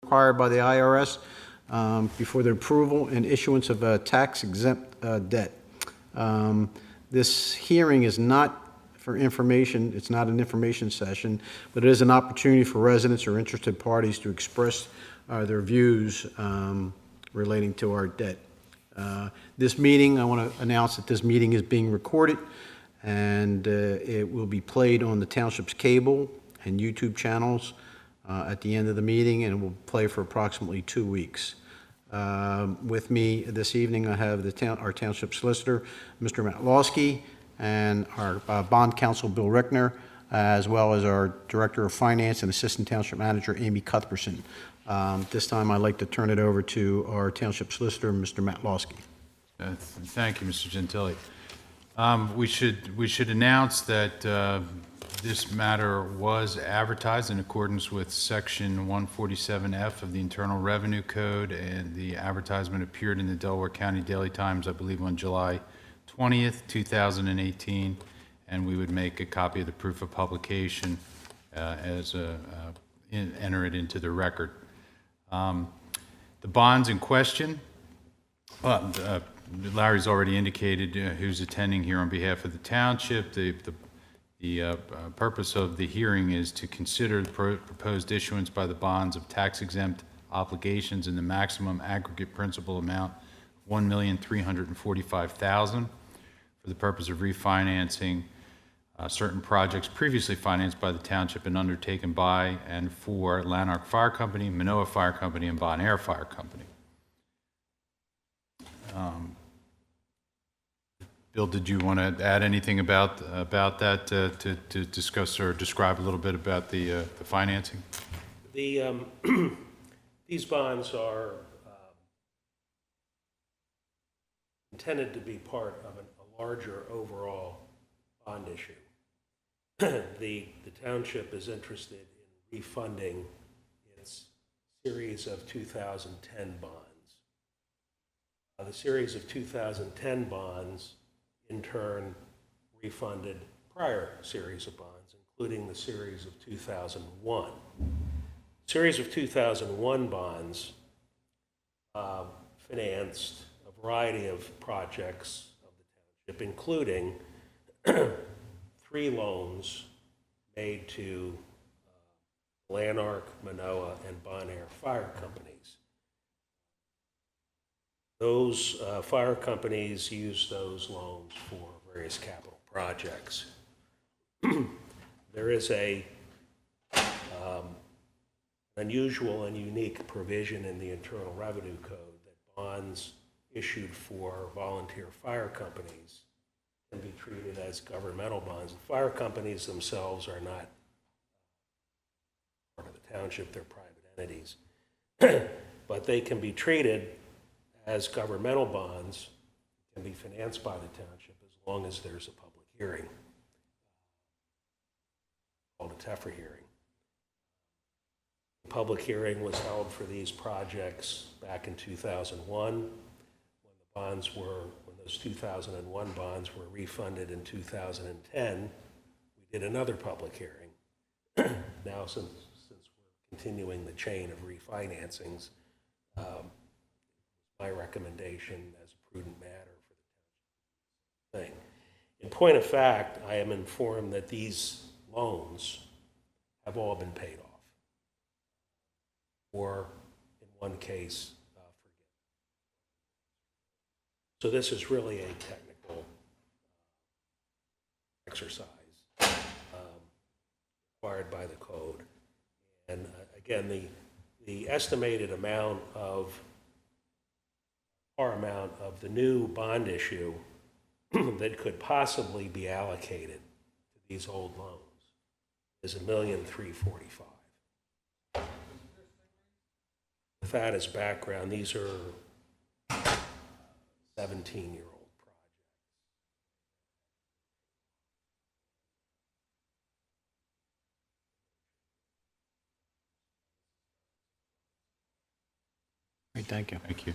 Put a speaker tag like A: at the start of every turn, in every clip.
A: required by the IRS before the approval and issuance of a tax-exempt debt. This hearing is not for information, it's not an information session, but it is an opportunity for residents or interested parties to express their views relating to our debt. This meeting, I want to announce that this meeting is being recorded, and it will be played on the township's cable and YouTube channels at the end of the meeting, and it will play for approximately 2 weeks. With me this evening, I have our township solicitor, Mr. Matlowski, and our bond counsel, Bill Rickner, as well as our director of finance and assistant township manager, Amy Cuthbertson. This time, I'd like to turn it over to our township solicitor, Mr. Matlowski.
B: Thank you, Mr. Gentili. We should announce that this matter was advertised in accordance with Section 147F of the Internal Revenue Code, and the advertisement appeared in the Delaware County Daily Times, I believe, on July 20th, 2018, and we would make a copy of the proof of publication enter it into the record. The bonds in question, Larry's already indicated who's attending here on behalf of the township. The purpose of the hearing is to consider the proposed issuance by the bonds of tax-exempt obligations in the maximum aggregate principal amount, $1,345,000, for the purpose of refinancing certain projects previously financed by the township and undertaken by and for Lanark Fire Company, Manoa Fire Company, and Bon Air Fire Company. Bill, did you want to add anything about that to discuss or describe a little bit about the financing?
C: These bonds are intended to be part of a larger overall bond issue. The township is interested in refunding its series of 2010 bonds. The series of 2010 bonds, in turn, refunded prior series of bonds, including the series of 2001. The series of 2001 bonds financed a variety of projects of the township, including 3 loans made to Lanark, Manoa, and Bon Air Fire Companies. Those fire companies use those loans for various capital projects. There is a unusual and unique provision in the Internal Revenue Code that bonds issued for volunteer fire companies can be treated as governmental bonds. The fire companies themselves are not part of the township, they're private entities. But they can be treated as governmental bonds, can be financed by the township as long as there's a public hearing, called a TEFRA hearing. The public hearing was held for these projects back in 2001, when those 2001 bonds were refunded in 2010. We did another public hearing. Now, since we're continuing the chain of refinancings, my recommendation as a prudent matter for the township thing. In point of fact, I am informed that these loans have all been paid off, or in one case, forgiven. So this is really a technical exercise required by the code. And again, the estimated amount of the new bond issue that could possibly be allocated to these old loans is $1,345,000. With that as background, these are 17-year-old projects.
A: Great, thank you.
B: Thank you.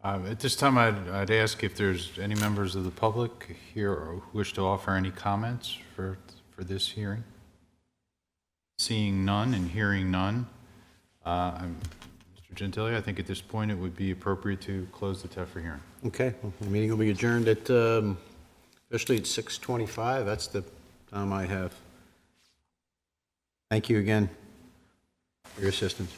B: At this time, I'd ask if there's any members of the public here who wish to offer any comments for this hearing. Seeing none and hearing none, I'm Gentili, I think at this point it would be appropriate to close the TEFRA hearing.
A: Okay, well, the meeting will be adjourned at, officially at 6:25. That's the time I have. Thank you again for your assistance.